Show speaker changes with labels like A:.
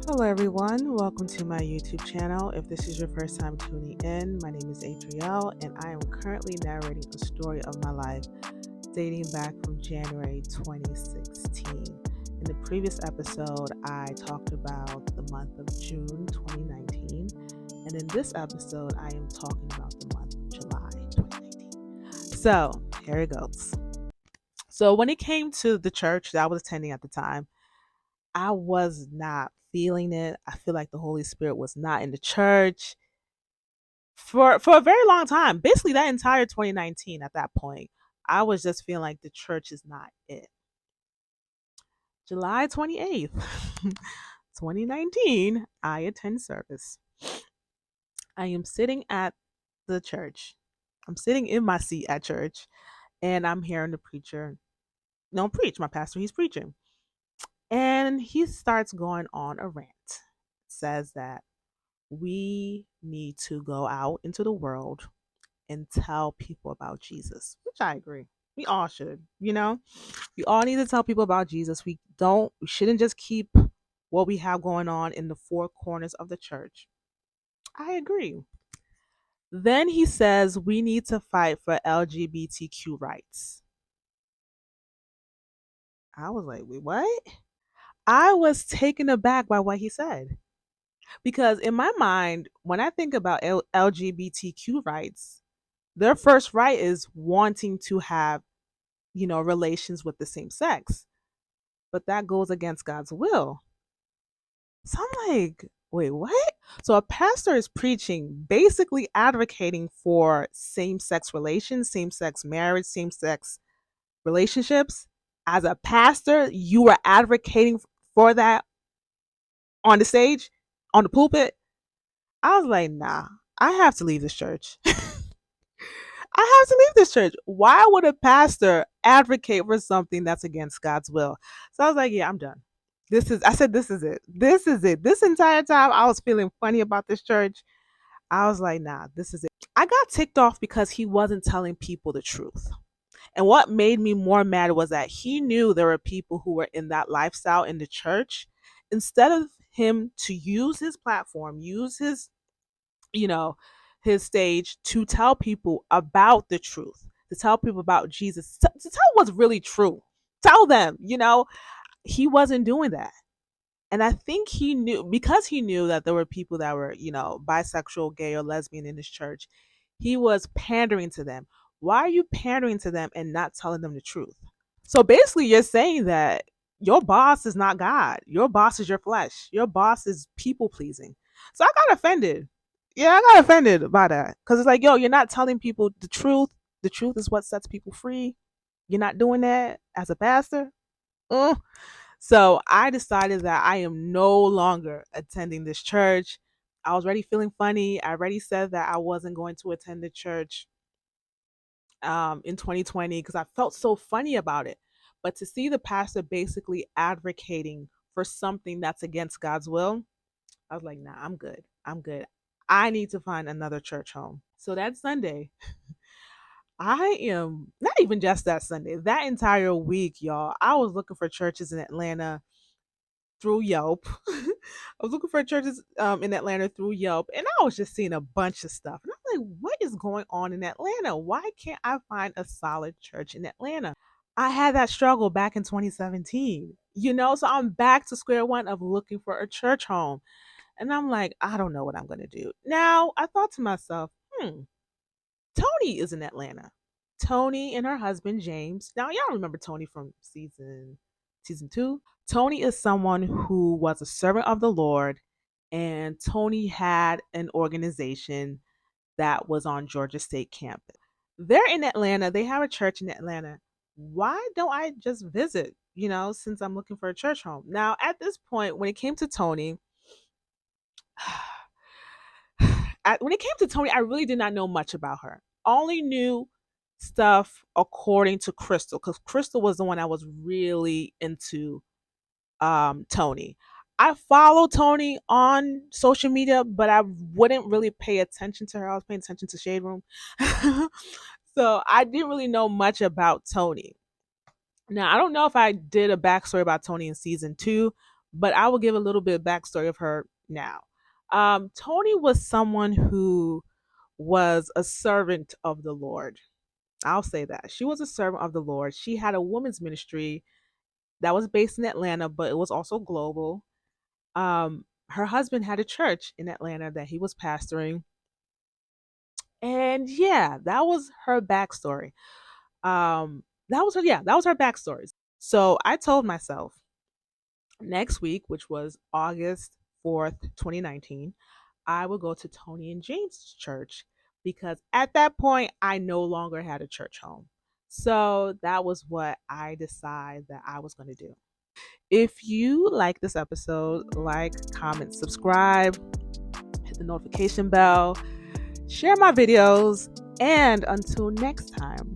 A: Hello, everyone. Welcome to my YouTube channel. If this is your first time tuning in, my name is Adrielle, and I am currently narrating a story of my life dating back from January 2016. In the previous episode, I talked about the month of June 2019, and in this episode, I am talking about the month of July 2019. So, here it goes. So, when it came to the church that I was attending at the time, I was not feeling it. I feel like the Holy Spirit was not in the church for a very long time. Basically, that entire 2019 at that point, I was just feeling like the church is not it. July 28th, 2019, I attend service. I am sitting at the church. I'm sitting in my seat at church and I'm hearing the preacher, no, preach. My pastor, he's preaching. And he starts going on a rant. Says that we need to go out into the world and tell people about Jesus, which I agree. We all should, We all need to tell people about Jesus. We shouldn't just keep what we have going on in the four corners of the church. I agree. Then he says we need to fight for LGBTQ rights. I was like, wait, what? I was taken aback by what he said. Because in my mind, when I think about LGBTQ rights, their first right is wanting to have, relations with the same sex. But that goes against God's will. So I'm like, wait, what? So a pastor is preaching, basically advocating for same sex relations, same sex marriage, same sex relationships. As a pastor, you are advocating for that on the stage, on the pulpit. I was like, nah, I have to leave this church. I have to leave this church. Why would a pastor advocate for something that's against God's will? So I was like, yeah, I'm done. I said, this is it. This is it. This entire time I was feeling funny about this church. I was like, nah, this is it. I got ticked off because he wasn't telling people the truth. And what made me more mad was that he knew there were people who were in that lifestyle in the church. Instead of him to use his platform, use you know, his stage to tell people about the truth, to tell people about Jesus, to tell what's really true. Tell them, he wasn't doing that. And I think he knew, because he knew that there were people that were, bisexual, gay, or lesbian in his church, he was pandering to them. Why are you pandering to them and not telling them the truth? So basically, you're saying that your boss is not God. Your boss is your flesh. Your boss is people pleasing. So I got offended. Yeah, I got offended by that because it's like, yo, you're not telling people the truth. The truth is what sets people free. You're not doing that as a pastor. Uh. So I decided that I am no longer attending this church. I was already feeling funny. I already said that I wasn't going to attend the church in 2020 because I felt so funny about it. But to see the pastor basically advocating for something that's against God's will, I was like, nah, I'm good. I'm good. I need to find another church home. So that Sunday, I am not even just that Sunday, that entire week, y'all. I was looking for churches in Atlanta through Yelp. I was looking for churches in Atlanta through Yelp, and I was just seeing a bunch of stuff. And I'm like, what is going on in Atlanta? Why can't I find a solid church in Atlanta? I had that struggle back in 2017, so I'm back to square one of looking for a church home. And I'm like, I don't know what I'm going to do. Now, I thought to myself, Tony is in Atlanta. Tony and her husband James. Now, y'all remember Tony from season 2? Tony is someone who was a servant of the Lord, and Tony had an organization that was on Georgia State campus. They're in Atlanta. They have a church in Atlanta. Why don't I just visit, since I'm looking for a church home? Now, at this point, when it came to Tony, I really did not know much about her. Only knew stuff according to Crystal, because Crystal was the one I was really into Tony. I follow Tony on social media, but I wouldn't really pay attention to her. I was paying attention to Shade Room. So I didn't really know much about Tony. Now, I don't know if I did a backstory about Tony in season 2, but I will give a little bit of backstory of her now. Tony was someone who was a servant of the Lord. I'll say that. She was a servant of the Lord. She had a women's ministry that was based in Atlanta, but it was also global. Her husband had a church in Atlanta that he was pastoring. And yeah, that was her backstory. That was her backstory. So I told myself next week, which was August 4th, 2019, I would go to Tony and James' church because at that point I no longer had a church home. So that was what I decided that I was going to do. If you like this episode, like, comment, subscribe, hit the notification bell, share my videos, and until next time,